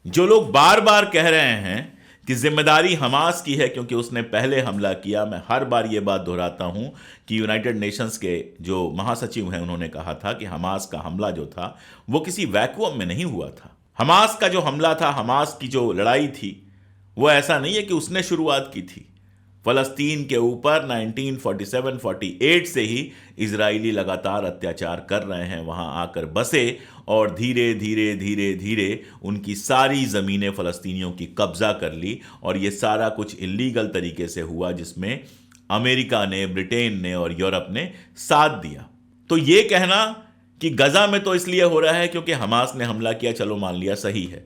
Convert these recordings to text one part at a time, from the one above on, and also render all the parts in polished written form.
जो लोग बार बार कह रहे हैं कि जिम्मेदारी हमास की है क्योंकि उसने पहले हमला किया, मैं हर बार यह बात दोहराता हूं कि यूनाइटेड नेशंस के जो महासचिव हैं उन्होंने कहा था कि हमास का हमला जो था वो किसी वैक्यूम में नहीं हुआ था। हमास का जो हमला था, हमास की जो लड़ाई थी, वो ऐसा नहीं है कि उसने शुरुआत की थी। फलस्तीन के ऊपर 1947-48 से ही इजरायली लगातार अत्याचार कर रहे हैं, वहां आकर बसे और धीरे धीरे धीरे धीरे उनकी सारी ज़मीनें फ़लस्तीनियों की कब्ज़ा कर ली। और ये सारा कुछ इल्लीगल तरीके से हुआ जिसमें अमेरिका ने, ब्रिटेन ने और यूरोप ने साथ दिया। तो ये कहना कि गज़ा में तो इसलिए हो रहा है क्योंकि हमास ने हमला किया, चलो मान लिया, सही है।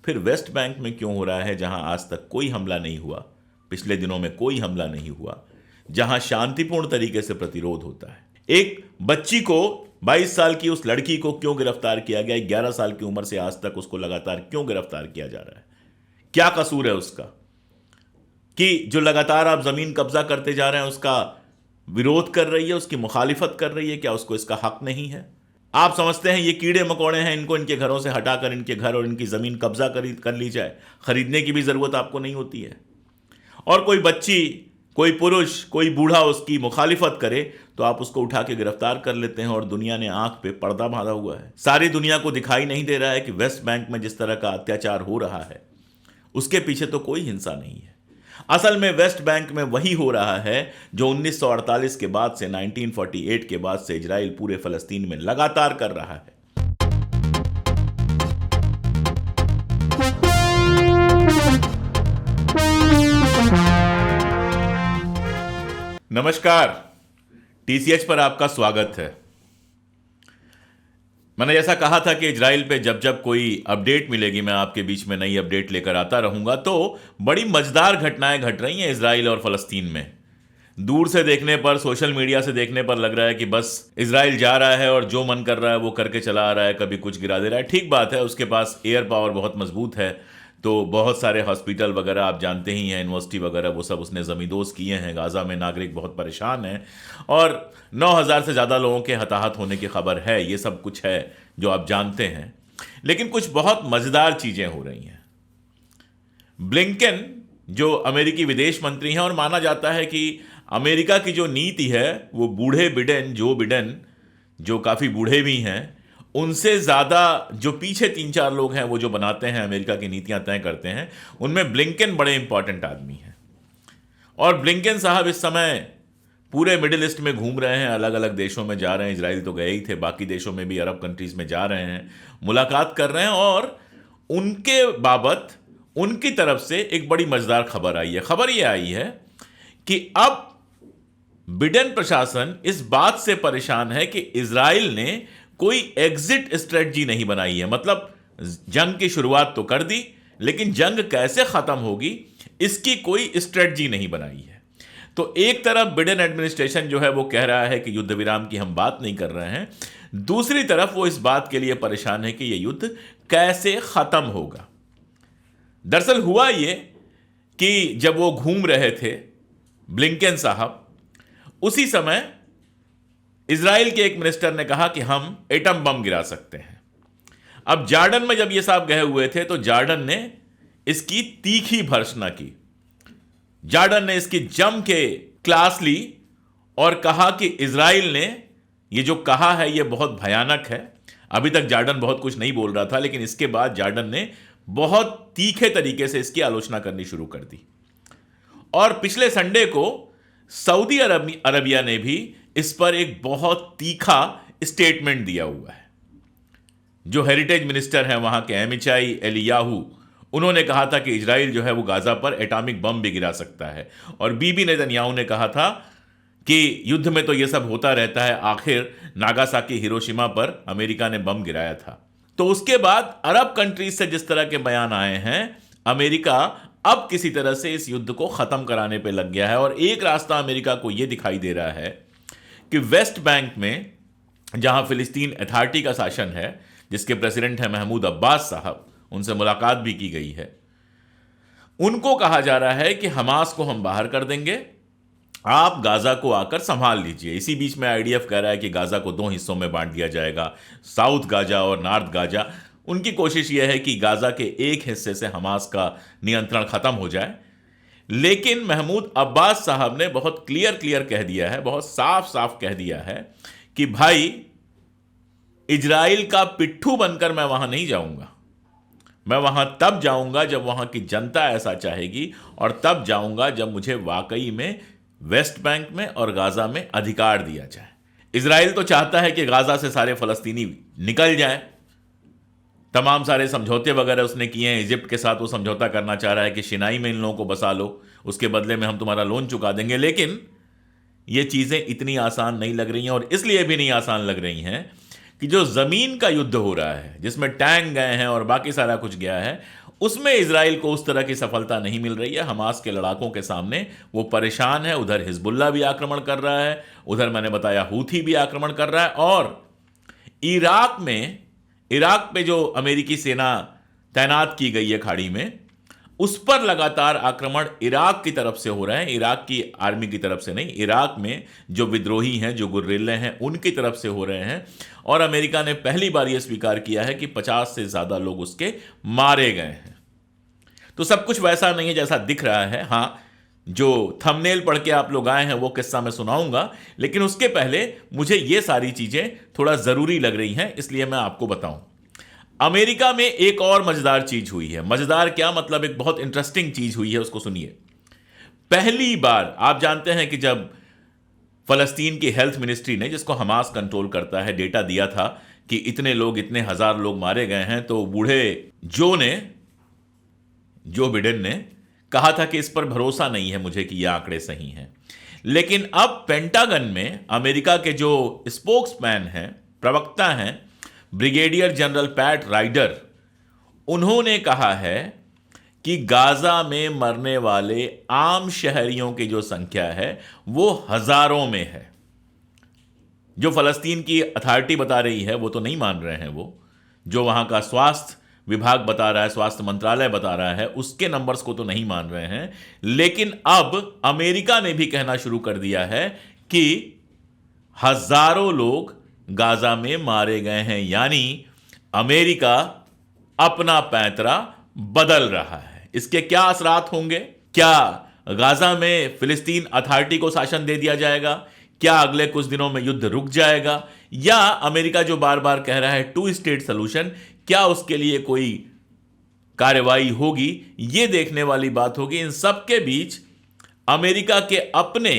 फिर वेस्ट बैंक में क्यों हो रहा है जहां आज तक कोई हमला नहीं हुआ, पिछले दिनों में कोई हमला नहीं हुआ, जहां शांतिपूर्ण तरीके से प्रतिरोध होता है? एक बच्ची को, 22 साल की उस लड़की को क्यों गिरफ्तार किया गया? 11 साल की उम्र से आज तक उसको लगातार क्यों गिरफ्तार किया जा रहा है? क्या कसूर है उसका कि जो लगातार आप जमीन कब्जा करते जा रहे हैं उसका विरोध कर रही है, उसकी मुखालिफत कर रही है? क्या उसको इसका हक नहीं है? आप समझते हैं ये कीड़े मकोड़े हैं, इनको इनके घरों से हटाकर इनके घर और इनकी जमीन कब्जा कर ली जाए? खरीदने की भी जरूरत आपको नहीं होती है। और कोई बच्ची, कोई पुरुष, कोई बूढ़ा उसकी मुखालिफत करे तो आप उसको उठा के गिरफ्तार कर लेते हैं और दुनिया ने आंख पे पर्दा बांधा हुआ है। सारी दुनिया को दिखाई नहीं दे रहा है कि वेस्ट बैंक में जिस तरह का अत्याचार हो रहा है उसके पीछे तो कोई हिंसा नहीं है। असल में वेस्ट बैंक में वही हो रहा है जो 1948 के बाद से, 1948 के बाद से इजराइल पूरे फलस्तीन में लगातार कर रहा है। नमस्कार, टीसीएच पर आपका स्वागत है। मैंने जैसा कहा था कि इजराइल पे जब जब कोई अपडेट मिलेगी मैं आपके बीच में नई अपडेट लेकर आता रहूंगा। तो बड़ी मजेदार घटनाएं घट रही हैं इजराइल और फलस्तीन में। दूर से देखने पर, सोशल मीडिया से देखने पर लग रहा है कि बस इजराइल जा रहा है और जो मन कर रहा है वो करके चला आ रहा है, कभी कुछ गिरा दे रहा है। ठीक बात है, उसके पास एयर पावर बहुत मजबूत है, तो बहुत सारे हॉस्पिटल वगैरह आप जानते ही हैं, यूनिवर्सिटी वगैरह, वो सब उसने जमींदोज किए हैं। गाज़ा में नागरिक बहुत परेशान हैं और 9,000 से ज़्यादा लोगों के हताहत होने की खबर है। ये सब कुछ है जो आप जानते हैं, लेकिन कुछ बहुत मज़ेदार चीज़ें हो रही हैं। ब्लिंकन जो अमेरिकी विदेश मंत्री हैं, और माना जाता है कि अमेरिका की जो नीति है वो बूढ़े बिडेन, जो बिडेन, जो काफ़ी बूढ़े भी हैं, उनसे ज़्यादा जो पीछे 3-4 लोग हैं वो जो बनाते हैं, अमेरिका की नीतियां तय करते हैं, उनमें ब्लिंकन बड़े इंपॉर्टेंट आदमी हैं। और ब्लिंकन साहब इस समय पूरे मिडिल ईस्ट में घूम रहे हैं, अलग अलग देशों में जा रहे हैं। इजराइल तो गए ही थे, बाकी देशों में भी, अरब कंट्रीज में जा रहे हैं, मुलाकात कर रहे हैं। और उनके बाबत उनकी तरफ से एक बड़ी मजेदार खबर आई है। खबर यह आई है कि अब बिडेन प्रशासन इस बात से परेशान है कि इजराइल ने कोई एग्जिट स्ट्रेटजी नहीं बनाई है। मतलब जंग की शुरुआत तो कर दी, लेकिन जंग कैसे खत्म होगी इसकी कोई स्ट्रेटजी नहीं बनाई है। तो एक तरफ बिडेन एडमिनिस्ट्रेशन जो है वो कह रहा है कि युद्ध विराम की हम बात नहीं कर रहे हैं, दूसरी तरफ वो इस बात के लिए परेशान है कि यह युद्ध कैसे खत्म होगा। दरअसल हुआ ये कि जब वो घूम रहे थे ब्लिंकन साहब, उसी समय इजराइल के एक मिनिस्टर ने कहा कि हम एटम बम गिरा सकते हैं। अब जॉर्डन में जब ये साहब गए हुए थे तो जॉर्डन ने इसकी तीखी भर्त्सना की। जॉर्डन ने इसकी जम के क्लास ली और कहा कि इजराइल ने ये जो कहा है ये बहुत भयानक है। अभी तक जॉर्डन बहुत कुछ नहीं बोल रहा था, लेकिन इसके बाद जॉर्डन ने बहुत तीखे तरीके से इसकी आलोचना करनी शुरू कर दी। और पिछले संडे को सऊदी अरबिया ने भी इस पर एक बहुत तीखा स्टेटमेंट दिया हुआ है। जो हेरिटेज मिनिस्टर हैं वहां के, एमिचाई एलियाहू, उन्होंने कहा था कि इजराइल जो है वो गाजा पर एटॉमिक बम भी गिरा सकता है। और बीबी नेतन्याहू ने कहा था कि युद्ध में तो ये सब होता रहता है, आखिर नागासाकी, हिरोशिमा पर अमेरिका ने बम गिराया था। तो उसके बाद अरब कंट्रीज से जिस तरह के बयान आए हैं, अमेरिका अब किसी तरह से इस युद्ध को खत्म कराने पे लग गया है। और एक रास्ता अमेरिका को यह दिखाई दे रहा है कि वेस्ट बैंक में जहां फिलिस्तीन अथॉरिटी का शासन है, जिसके प्रेसिडेंट है महमूद अब्बास साहब, उनसे मुलाकात भी की गई है, उनको कहा जा रहा है कि हमास को हम बाहर कर देंगे, आप गाजा को आकर संभाल लीजिए। इसी बीच में आईडीएफ कह रहा है कि गाजा को 2 हिस्सों में बांट दिया जाएगा, साउथ गाजा और नॉर्थ गाजा। उनकी कोशिश यह है कि गाजा के एक हिस्से से हमास का नियंत्रण खत्म हो जाए। लेकिन महमूद अब्बास साहब ने बहुत क्लियर कह दिया है, बहुत साफ साफ कह दिया है कि भाई इजराइल का पिट्ठू बनकर मैं वहां नहीं जाऊंगा। मैं वहां तब जाऊंगा जब वहां की जनता ऐसा चाहेगी, और तब जाऊंगा जब मुझे वाकई में वेस्ट बैंक में और गाजा में अधिकार दिया जाए। इजराइल तो चाहता है कि गाजा से सारे फलस्तीनी निकल जाएं। तमाम सारे समझौते वगैरह उसने किए हैं। इजिप्ट के साथ वो समझौता करना चाह रहा है कि शिनाई में इन लोगों को बसा लो, उसके बदले में हम तुम्हारा लोन चुका देंगे। लेकिन ये चीज़ें इतनी आसान नहीं लग रही हैं, और इसलिए भी नहीं आसान लग रही हैं कि जो ज़मीन का युद्ध हो रहा है, जिसमें टैंक गए हैं और बाकी सारा कुछ गया है, उसमें इजराइल को उस तरह की सफलता नहीं मिल रही है। हमास के लड़ाकों के सामने वो परेशान है। उधर हिजबुल्ला भी आक्रमण कर रहा है, उधर मैंने बताया हूथी भी आक्रमण कर रहा है, और इराक पे जो अमेरिकी सेना तैनात की गई है खाड़ी में, उस पर लगातार आक्रमण इराक की तरफ से हो रहे हैं। इराक की आर्मी की तरफ से नहीं, इराक में जो विद्रोही हैं, जो गुर्रिल्ले हैं, उनकी तरफ से हो रहे हैं। और अमेरिका ने पहली बार यह स्वीकार किया है कि 50 से ज्यादा लोग उसके मारे गए हैं। तो सब कुछ वैसा नहीं है जैसा दिख रहा है। हां, जो थंबनेल पढ़ के आप लोग आए हैं वो किस्सा मैं सुनाऊंगा, लेकिन उसके पहले मुझे ये सारी चीजें थोड़ा जरूरी लग रही हैं, इसलिए मैं आपको बताऊं। अमेरिका में एक और मजेदार चीज हुई है। मजेदार क्या मतलब, एक बहुत इंटरेस्टिंग चीज हुई है, उसको सुनिए। पहली बार, आप जानते हैं कि जब फलस्तीन की हेल्थ मिनिस्ट्री ने, जिसको हमास कंट्रोल करता है, डेटा दिया था कि इतने लोग, इतने हजार लोग मारे गए हैं, तो बूढ़े जो बिडेन ने कहा था कि इस पर भरोसा नहीं है मुझे कि ये आंकड़े सही हैं। लेकिन अब पेंटागन में अमेरिका के जो स्पोक्समैन हैं, प्रवक्ता हैं, ब्रिगेडियर जनरल पैट राइडर, उन्होंने कहा है कि गाजा में मरने वाले आम शहरियों की जो संख्या है वो हजारों में है। जो फलस्तीन की अथॉरिटी बता रही है वो तो नहीं मान रहे हैं, वो जो वहां का स्वास्थ्य विभाग बता रहा है, स्वास्थ्य मंत्रालय बता रहा है, उसके नंबर्स को तो नहीं मान रहे हैं। लेकिन अब अमेरिका ने भी कहना शुरू कर दिया है कि हजारों लोग गाजा में मारे गए हैं, यानी अमेरिका अपना पैंतरा बदल रहा है। इसके क्या असरात होंगे? क्या गाजा में फिलिस्तीन अथॉरिटी को शासन दे दिया जाएगा? क्या अगले कुछ दिनों में युद्ध रुक जाएगा? या अमेरिका जो बार बार कह रहा है 2 स्टेट सॉल्यूशन, क्या उसके लिए कोई कार्रवाई होगी? यह देखने वाली बात होगी। इन सब के बीच अमेरिका के अपने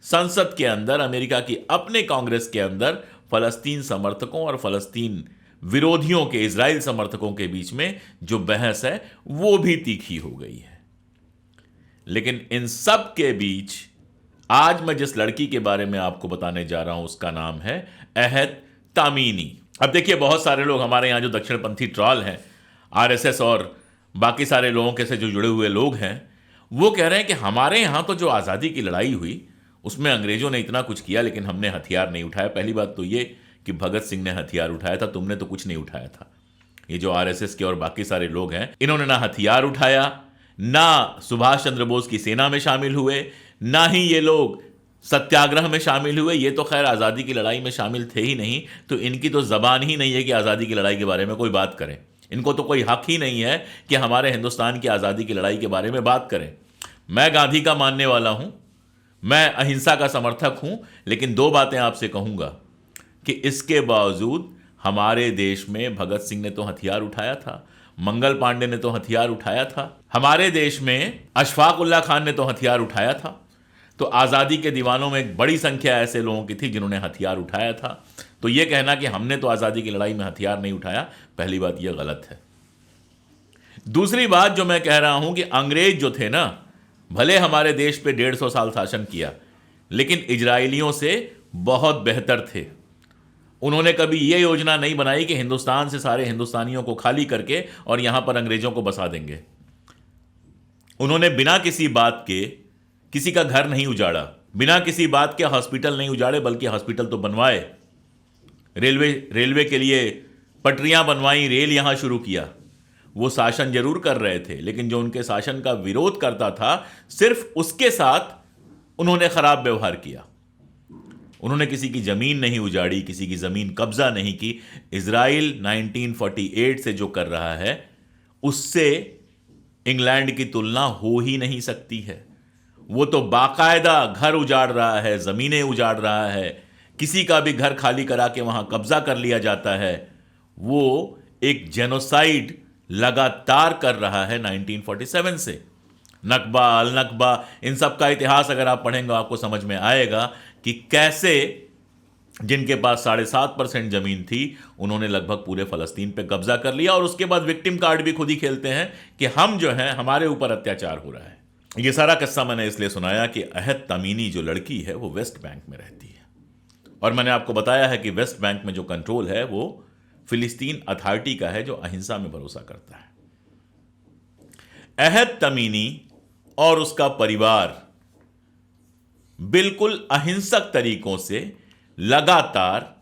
संसद के अंदर, अमेरिका की अपने कांग्रेस के अंदर फलस्तीन समर्थकों और फलस्तीन विरोधियों के, इजराइल समर्थकों के बीच में जो बहस है वो भी तीखी हो गई है। लेकिन इन सब के बीच आज मैं जिस लड़की के बारे में आपको बताने जा रहा हूं उसका नाम है अहद तामीनी। अब देखिए, बहुत सारे लोग हमारे यहां जो दक्षिणपंथी ट्रॉल हैं, आरएसएस और बाकी सारे लोगों के से जो जुड़े हुए लोग हैं, वो कह रहे हैं कि हमारे यहां तो जो आज़ादी की लड़ाई हुई उसमें अंग्रेजों ने इतना कुछ किया लेकिन हमने हथियार नहीं उठाया। पहली बात तो ये कि भगत सिंह ने हथियार उठाया था, तुमने तो कुछ नहीं उठाया था। ये जो आरएसएस के और बाकी सारे लोग हैं, इन्होंने ना हथियार उठाया, ना सुभाष चंद्र बोस की सेना में शामिल हुए, ना ही ये लोग सत्याग्रह में शामिल हुए। ये तो खैर आज़ादी की लड़ाई में शामिल थे ही नहीं, तो इनकी तो जबान ही नहीं है कि आज़ादी की लड़ाई के बारे में कोई बात करें। इनको तो कोई हक ही नहीं है कि हमारे हिंदुस्तान की आज़ादी की लड़ाई के बारे में बात करें। मैं गांधी का मानने वाला हूं, मैं अहिंसा का समर्थक हूं, लेकिन 2 बातें आपसे कहूंगा कि इसके बावजूद हमारे देश में भगत सिंह ने तो हथियार उठाया था, मंगल पांडे ने तो हथियार उठाया था, हमारे देश में अशफाक उल्लाह खान ने तो हथियार उठाया था। तो आज़ादी के दीवानों में एक बड़ी संख्या ऐसे लोगों की थी जिन्होंने हथियार उठाया था। तो यह कहना कि हमने तो आज़ादी की लड़ाई में हथियार नहीं उठाया, पहली बात यह गलत है। दूसरी बात जो मैं कह रहा हूं कि अंग्रेज जो थे ना, भले हमारे देश पे 150 साल शासन किया, लेकिन इजरायलियों से बहुत बेहतर थे। उन्होंने कभी यह योजना नहीं बनाई कि हिंदुस्तान से सारे हिंदुस्तानियों को खाली करके और यहां पर अंग्रेजों को बसा देंगे। उन्होंने बिना किसी बात के किसी का घर नहीं उजाड़ा, बिना किसी बात के हॉस्पिटल नहीं उजाड़े, बल्कि हॉस्पिटल तो बनवाए, रेलवे के लिए पटरियां बनवाई, रेल यहां शुरू किया। वो शासन जरूर कर रहे थे, लेकिन जो उनके शासन का विरोध करता था, सिर्फ उसके साथ उन्होंने खराब व्यवहार किया। उन्होंने किसी की ज़मीन नहीं उजाड़ी, किसी की ज़मीन कब्जा नहीं की। इजराइल 1948 से जो कर रहा है उससे इंग्लैंड की तुलना हो ही नहीं सकती है। वो तो बाकायदा घर उजाड़ रहा है, ज़मीनें उजाड़ रहा है, किसी का भी घर खाली करा के वहाँ कब्जा कर लिया जाता है। वो एक जेनोसाइड लगातार कर रहा है 1947 से। नकबा, अल नकबा, इन सब का इतिहास अगर आप पढ़ेंगे आपको समझ में आएगा कि कैसे जिनके पास 7.5% जमीन थी उन्होंने लगभग पूरे फलस्तीन पे कब्जा कर लिया, और उसके बाद विक्टिम कार्ड भी खुद ही खेलते हैं कि हम जो हैं, हमारे ऊपर अत्याचार हो रहा है। ये सारा किस्सा मैंने इसलिए सुनाया कि अहद तमीनी जो लड़की है वो वेस्ट बैंक में रहती है, और मैंने आपको बताया है कि वेस्ट बैंक में जो कंट्रोल है वो फिलिस्तीन अथॉरिटी का है, जो अहिंसा में भरोसा करता है। अहद तमीनी और उसका परिवार बिल्कुल अहिंसक तरीकों से लगातार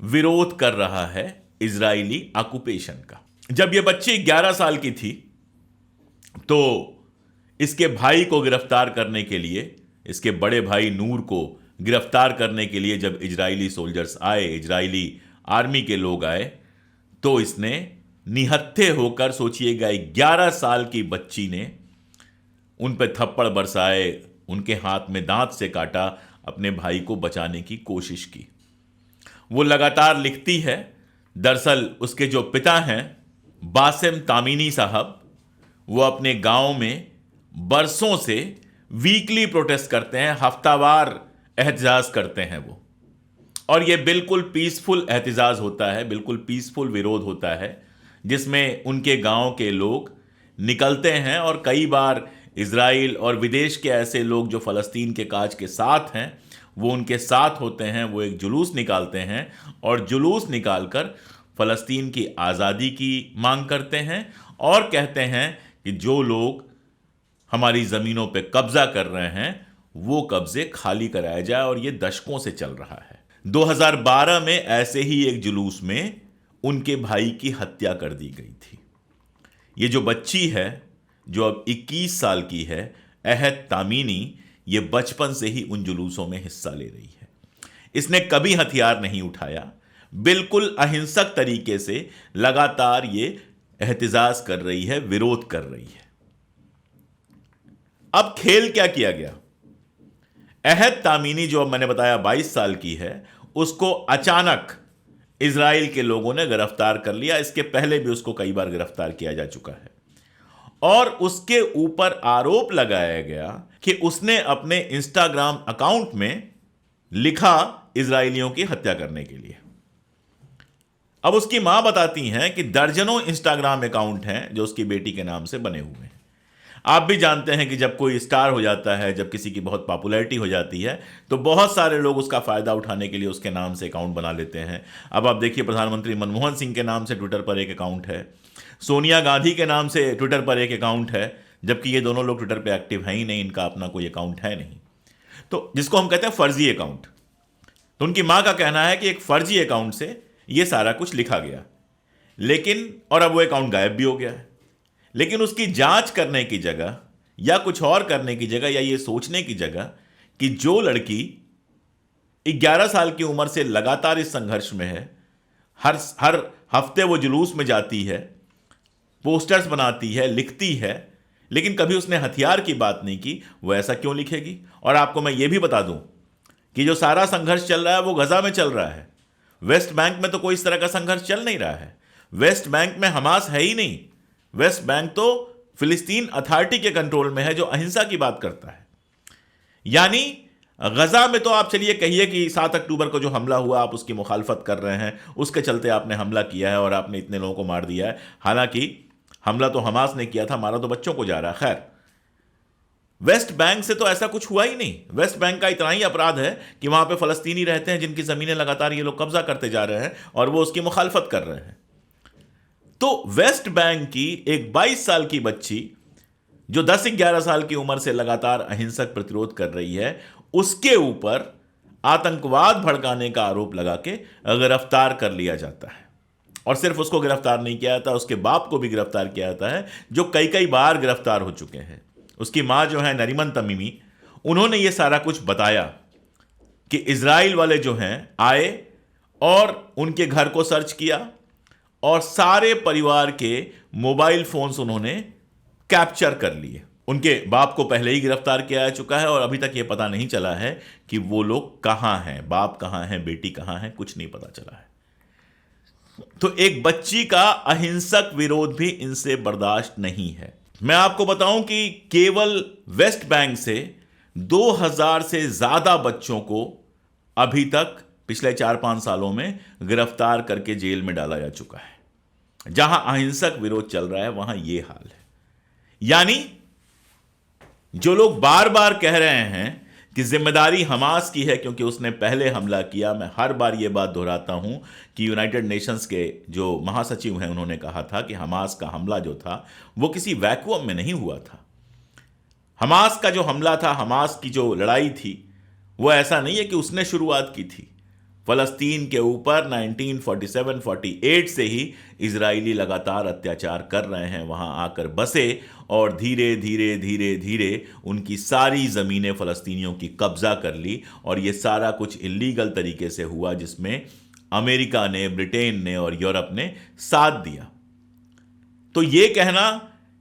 विरोध कर रहा है इजरायली ऑक्यूपेशन का। जब यह बच्ची 11 साल की थी तो इसके भाई को गिरफ्तार करने के लिए, इसके बड़े भाई नूर को गिरफ्तार करने के लिए जब इजरायली सोल्जर्स आए, इजरायली आर्मी के लोग आए, तो इसने निहत्थे होकर, सोचिएगा 11 साल की बच्ची ने उन पे थप्पड़ बरसाए, उनके हाथ में दांत से काटा, अपने भाई को बचाने की कोशिश की। वो लगातार लिखती है। दरअसल उसके जो पिता हैं बासिम तामीनी साहब, वो अपने गांव में बरसों से वीकली प्रोटेस्ट करते हैं, हफ्तावार एहतजाज करते हैं वो, और ये बिल्कुल पीसफुल एहतजाज होता है, बिल्कुल पीसफुल विरोध होता है, जिसमें उनके गांव के लोग निकलते हैं, और कई बार इजराइल और विदेश के ऐसे लोग जो फ़लस्तीन के काज के साथ हैं वो उनके साथ होते हैं। वो एक जुलूस निकालते हैं और जुलूस निकालकर फ़लस्तीन की आज़ादी की मांग करते हैं, और कहते हैं कि जो लोग हमारी ज़मीनों पे कब्ज़ा कर रहे हैं वो कब्ज़े खाली कराए जाए, और ये दशकों से चल रहा है। 2012 में ऐसे ही एक जुलूस में उनके भाई की हत्या कर दी गई थी। ये जो बच्ची है जो अब 21 साल की है, अहद तामीनी, ये बचपन से ही उन जुलूसों में हिस्सा ले रही है। इसने कभी हथियार नहीं उठाया, बिल्कुल अहिंसक तरीके से लगातार ये एहतजाज कर रही है, विरोध कर रही है। अब खेल क्या किया गया? अहद तामीनी जो अब मैंने बताया 22 साल की है, उसको अचानक इजराइल के लोगों ने गिरफ्तार कर लिया। इसके पहले भी उसको कई बार गिरफ्तार किया जा चुका है, और उसके ऊपर आरोप लगाया गया कि उसने अपने इंस्टाग्राम अकाउंट में लिखा इजरायलियों की हत्या करने के लिए। अब उसकी मां बताती हैं कि दर्जनों इंस्टाग्राम अकाउंट हैं जो उसकी बेटी के नाम से बने हुए हैं। आप भी जानते हैं कि जब कोई स्टार हो जाता है, जब किसी की बहुत पॉपुलैरिटी हो जाती है, तो बहुत सारे लोग उसका फ़ायदा उठाने के लिए उसके नाम से अकाउंट बना लेते हैं। अब आप देखिए, प्रधानमंत्री मनमोहन सिंह के नाम से ट्विटर पर एक अकाउंट है, सोनिया गांधी के नाम से ट्विटर पर एक अकाउंट है, जबकि ये दोनों लोग ट्विटर पर एक्टिव हैं ही नहीं, इनका अपना कोई अकाउंट है नहीं। तो जिसको हम कहते हैं फर्जी अकाउंट। तो उनकी माँ का कहना है कि एक फर्जी अकाउंट से ये सारा कुछ लिखा गया, लेकिन और अब वो अकाउंट गायब भी हो गया है। लेकिन उसकी जांच करने की जगह या कुछ और करने की जगह या ये सोचने की जगह कि जो लड़की 11 साल की उम्र से लगातार इस संघर्ष में है, हर हफ्ते वो जुलूस में जाती है, पोस्टर्स बनाती है, लिखती है, लेकिन कभी उसने हथियार की बात नहीं की, वो ऐसा क्यों लिखेगी? और आपको मैं ये भी बता दूं कि जो सारा संघर्ष चल रहा है वो गजा में चल रहा है। वेस्ट बैंक में तो कोई इस तरह का संघर्ष चल नहीं रहा है। वेस्ट बैंक में हमास है ही नहीं। वेस्ट बैंक तो फिलिस्तीन अथॉरिटी के कंट्रोल में है, जो अहिंसा की बात करता है। यानी गजा में तो आप चलिए कहिए कि 7 अक्टूबर को जो हमला हुआ आप उसकी मुखालफत कर रहे हैं, उसके चलते आपने हमला किया है और आपने इतने लोगों को मार दिया है। हालांकि हमला तो हमास ने किया था, मारा तो बच्चों को जा रहा है। खैर, वेस्ट बैंक से तो ऐसा कुछ हुआ ही नहीं। वेस्ट बैंक का इतना ही अपराध है कि वहां पे फलस्तीनी रहते हैं जिनकी जमीनें लगातार ये लोग कब्जा करते जा रहे हैं और वो उसकी मुखालफत कर रहे हैं। तो वेस्ट बैंक की एक 22 साल की बच्ची जो 10-11 साल की उम्र से लगातार अहिंसक प्रतिरोध कर रही है, उसके ऊपर आतंकवाद भड़काने का आरोप लगा के गिरफ्तार कर लिया जाता है। और सिर्फ उसको गिरफ्तार नहीं किया जाता, उसके बाप को भी गिरफ्तार किया जाता है, जो कई कई बार गिरफ्तार हो चुके हैं। उसकी मां जो है नरीमन तमीमी, उन्होंने ये सारा कुछ बताया। कि इजराइल वाले जो हैं आए और उनके घर को सर्च किया और सारे परिवार के मोबाइल फोन्स उन्होंने कैप्चर कर लिए। उनके बाप को पहले ही गिरफ्तार किया जा चुका है और अभी तक यह पता नहीं चला है कि वो लोग कहां हैं, बाप कहां है, बेटी कहां है, कुछ नहीं पता चला है। तो एक बच्ची का अहिंसक विरोध भी इनसे बर्दाश्त नहीं है। मैं आपको बताऊं कि केवल वेस्ट बैंक से 2000 से ज्यादा बच्चों को अभी तक पिछले 4-5 सालों में गिरफ्तार करके जेल में डाला जा चुका है। जहां अहिंसक विरोध चल रहा है वहां यह हाल है। यानी जो लोग बार बार कह रहे हैं कि जिम्मेदारी हमास की है क्योंकि उसने पहले हमला किया, मैं हर बार यह बात दोहराता हूं कि यूनाइटेड नेशंस के जो महासचिव हैं उन्होंने कहा था कि हमास का हमला जो था वो किसी वैक्यूम में नहीं हुआ था। हमास का जो हमला था, हमास की जो लड़ाई थी, वो ऐसा नहीं है कि उसने शुरुआत की थी। फलस्तीन के ऊपर 1947-48 से ही इजरायली लगातार अत्याचार कर रहे हैं, वहां आकर बसे और धीरे धीरे धीरे धीरे उनकी सारी ज़मीनें फ़लस्तीनियों की कब्जा कर ली। और ये सारा कुछ इल्लीगल तरीके से हुआ जिसमें अमेरिका ने, ब्रिटेन ने और यूरोप ने साथ दिया। तो ये कहना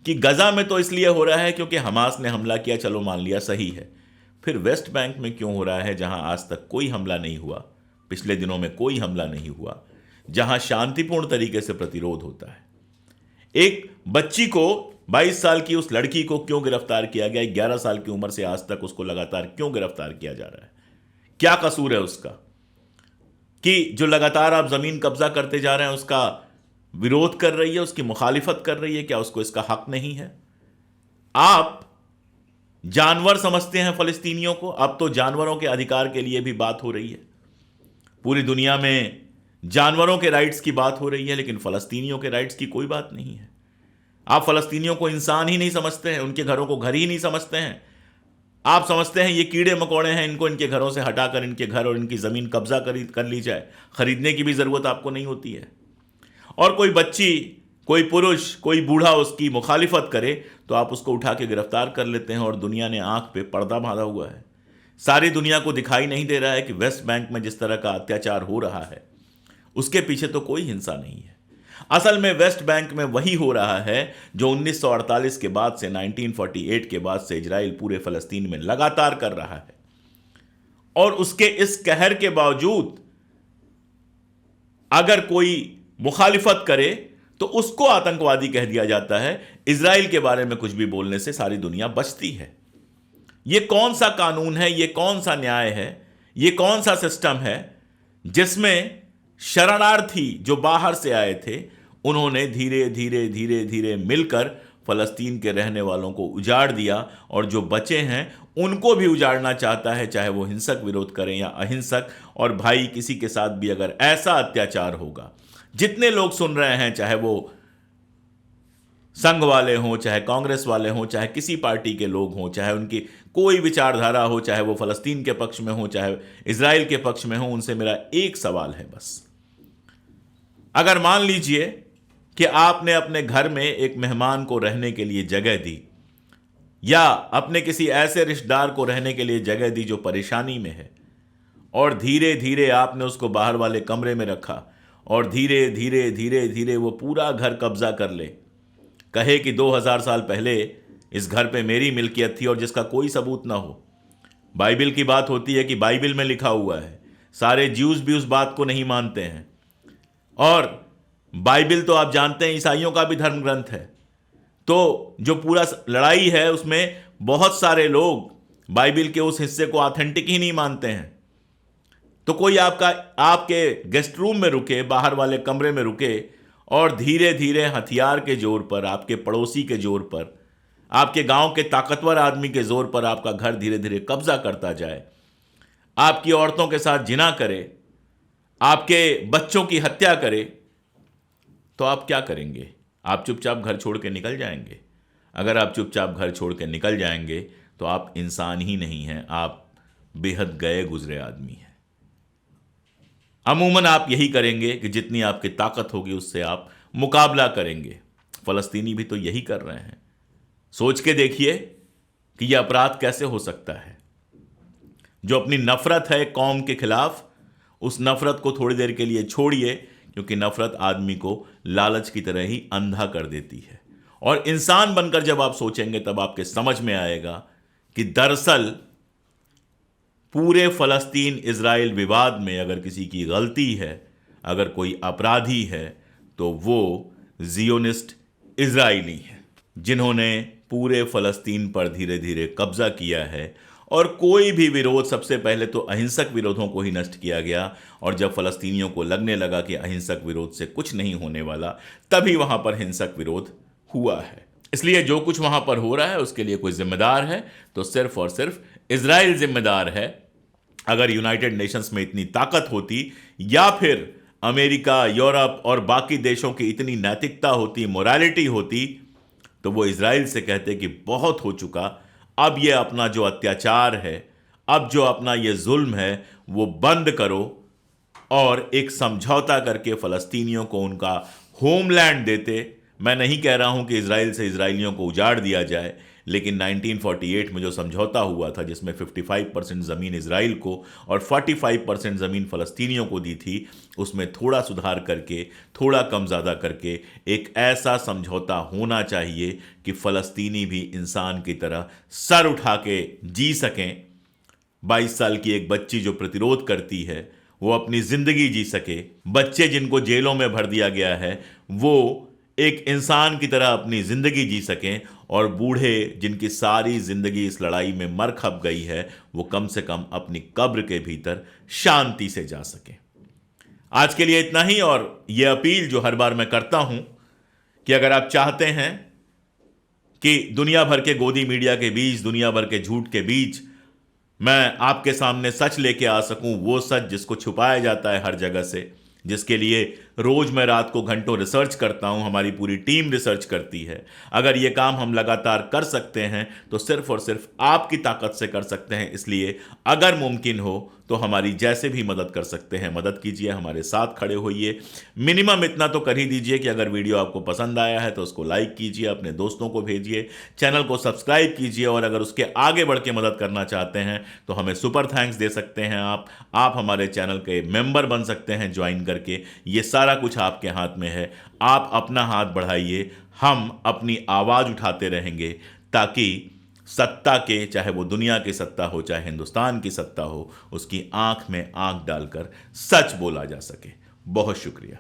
कि गजा में तो इसलिए हो रहा है क्योंकि हमास ने हमला किया, चलो मान लिया, सही है। फिर वेस्ट बैंक में क्यों हो रहा है जहां आज तक कोई हमला नहीं हुआ, पिछले दिनों में कोई हमला नहीं हुआ, जहां शांतिपूर्ण तरीके से प्रतिरोध होता है? एक बच्ची को, 22 साल की उस लड़की को क्यों गिरफ्तार किया गया? 11 साल की उम्र से आज तक उसको लगातार क्यों गिरफ्तार किया जा रहा है? क्या कसूर है उसका कि जो लगातार आप जमीन कब्जा करते जा रहे हैं उसका विरोध कर रही है, उसकी मुखालिफत कर रही है? क्या उसको इसका हक नहीं है? आप जानवर समझते हैं फलस्तीनियों को, अब तो जानवरों के अधिकार के लिए भी बात हो रही है। पूरी दुनिया में जानवरों के राइट्स की बात हो रही है, लेकिन फलस्तीनियों के राइट्स की कोई बात नहीं है। आप फलस्तीनियों को इंसान ही नहीं समझते हैं, उनके घरों को घर ही नहीं समझते हैं। आप समझते हैं ये कीड़े मकोड़े हैं, इनको इनके घरों से हटाकर इनके घर और इनकी ज़मीन कब्जा कर ली जाए। खरीदने की भी ज़रूरत आपको नहीं होती है। और कोई बच्ची, कोई पुरुष, कोई बूढ़ा उसकी मुखालिफत करे तो आप उसको उठा के गिरफ्तार कर लेते हैं और दुनिया ने आंख पे पर्दा बांधा हुआ है। सारी दुनिया को दिखाई नहीं दे रहा है कि वेस्ट बैंक में जिस तरह का अत्याचार हो रहा है उसके पीछे तो कोई हिंसा नहीं है। असल में वेस्ट बैंक में वही हो रहा है जो 1948 के बाद से, 1948 के बाद से इजराइल पूरे फलस्तीन में लगातार कर रहा है। और उसके इस कहर के बावजूद अगर कोई मुखालिफत करे तो उसको आतंकवादी कह दिया जाता है। इजराइल के बारे में कुछ भी बोलने से सारी दुनिया बचती है। यह कौन सा कानून है, यह कौन सा न्याय है, यह कौन सा सिस्टम है जिसमें शरणार्थी जो बाहर से आए थे उन्होंने धीरे धीरे धीरे धीरे मिलकर फलस्तीन के रहने वालों को उजाड़ दिया और जो बचे हैं उनको भी उजाड़ना चाहता है, चाहे वो हिंसक विरोध करें या अहिंसक। और भाई, किसी के साथ भी अगर ऐसा अत्याचार होगा, जितने लोग सुन रहे हैं, चाहे वो संघ वाले हों, चाहे कांग्रेस वाले हों, चाहे किसी पार्टी के लोग हों, चाहे उनकी कोई विचारधारा हो, चाहे वो फलस्तीन के पक्ष में हो, चाहे इजराइल के पक्ष में हो, उनसे मेरा एक सवाल है बस। अगर मान लीजिए कि आपने अपने घर में एक मेहमान को रहने के लिए जगह दी या अपने किसी ऐसे रिश्तेदार को रहने के लिए जगह दी जो परेशानी में है, और धीरे धीरे आपने उसको बाहर वाले कमरे में रखा और धीरे धीरे धीरे धीरे वो पूरा घर कब्जा कर ले, कहे कि 2000 साल पहले इस घर पे मेरी मिल्कियत थी और जिसका कोई सबूत ना हो। बाइबिल की बात होती है कि बाइबिल में लिखा हुआ है, सारे ज्यूज भी उस बात को नहीं मानते हैं। और बाइबिल तो आप जानते हैं ईसाइयों का भी धर्म ग्रंथ है। तो जो पूरा लड़ाई है उसमें बहुत सारे लोग बाइबिल के उस हिस्से को ऑथेंटिक ही नहीं मानते हैं। तो कोई आपके गेस्ट रूम में रुके, बाहर वाले कमरे में रुके और धीरे धीरे हथियार के जोर पर, आपके पड़ोसी के जोर पर, आपके गांव के ताकतवर आदमी के जोर पर आपका घर धीरे धीरे कब्जा करता जाए, आपकी औरतों के साथ जिना करे, आपके बच्चों की हत्या करे, तो आप क्या करेंगे? आप चुपचाप घर छोड़ के निकल जाएंगे? अगर आप चुपचाप घर छोड़ के निकल जाएंगे तो आप इंसान ही नहीं हैं, आप बेहद गए गुजरे आदमी हैं। अमूमन आप यही करेंगे कि जितनी आपकी ताकत होगी उससे आप मुकाबला करेंगे। फलस्तीनी भी तो यही कर रहे हैं। सोच के देखिए कि यह अपराध कैसे हो सकता है। जो अपनी नफरत है कौम के खिलाफ, उस नफरत को थोड़ी देर के लिए छोड़िए, क्योंकि नफरत आदमी को लालच की तरह ही अंधा कर देती है। और इंसान बनकर जब आप सोचेंगे तब आपके समझ में आएगा कि दरअसल पूरे फलस्तीन इजराइल विवाद में अगर किसी की गलती है, अगर कोई अपराधी है, तो वो जियोनिस्ट इजराइली हैं, जिन्होंने पूरे फलस्तीन पर धीरे धीरे कब्जा किया है। और कोई भी विरोध, सबसे पहले तो अहिंसक विरोधों को ही नष्ट किया गया, और जब फलस्तीनियों को लगने लगा कि अहिंसक विरोध से कुछ नहीं होने वाला, तभी वहां पर हिंसक विरोध हुआ है। इसलिए जो कुछ वहां पर हो रहा है उसके लिए कोई जिम्मेदार है तो सिर्फ और सिर्फ इजराइल जिम्मेदार है। अगर यूनाइटेड नेशंस में इतनी ताकत होती, या फिर अमेरिका, यूरोप और बाकी देशों की इतनी नैतिकता होती, मोरालिटी होती, तो वो इजराइल से कहते कि बहुत हो चुका, अब ये अपना जो अत्याचार है, अब जो अपना ये जुल्म है, वो बंद करो और एक समझौता करके फलस्तीनियों को उनका होमलैंड देते। मैं नहीं कह रहा हूं कि इजराइल से इजराइलियों को उजाड़ दिया जाए, लेकिन 1948 में जो समझौता हुआ था, जिसमें 55% ज़मीन इजराइल को और 45% ज़मीन फ़लस्तीनियों को दी थी, उसमें थोड़ा सुधार करके, थोड़ा कम ज़्यादा करके एक ऐसा समझौता होना चाहिए कि फ़लस्तीनी भी इंसान की तरह सर उठा के जी सकें। 22 साल की एक बच्ची जो प्रतिरोध करती है, वो अपनी ज़िंदगी जी सके। बच्चे जिनको जेलों में भर दिया गया है, वो एक इंसान की तरह अपनी ज़िंदगी जी सकें, और बूढ़े जिनकी सारी ज़िंदगी इस लड़ाई में मर खप गई है, वो कम से कम अपनी कब्र के भीतर शांति से जा सकें। आज के लिए इतना ही। और ये अपील जो हर बार मैं करता हूं कि अगर आप चाहते हैं कि दुनिया भर के गोदी मीडिया के बीच, दुनिया भर के झूठ के बीच मैं आपके सामने सच लेके आ सकूं, वो सच जिसको छुपाया जाता है हर जगह से, जिसके लिए रोज मैं रात को घंटों रिसर्च करता हूं, हमारी पूरी टीम रिसर्च करती है, अगर ये काम हम लगातार कर सकते हैं तो सिर्फ और सिर्फ आपकी ताकत से कर सकते हैं। इसलिए अगर मुमकिन हो तो हमारी जैसे भी मदद कर सकते हैं मदद कीजिए, हमारे साथ खड़े होइए। मिनिमम इतना तो कर ही दीजिए कि अगर वीडियो आपको पसंद आया है तो उसको लाइक कीजिए, अपने दोस्तों को भेजिए, चैनल को सब्सक्राइब कीजिए, और अगर उसके आगे बढ़ के मदद करना चाहते हैं तो हमें सुपर थैंक्स दे सकते हैं। आप हमारे चैनल के मेंबर बन सकते हैं ज्वाइन करके। ये सारा कुछ आपके हाथ में है। आप अपना हाथ बढ़ाइए, हम अपनी आवाज़ उठाते रहेंगे, ताकि सत्ता के, चाहे वो दुनिया की सत्ता हो, चाहे हिंदुस्तान की सत्ता हो, उसकी आंख में आंख डालकर सच बोला जा सके। बहुत शुक्रिया।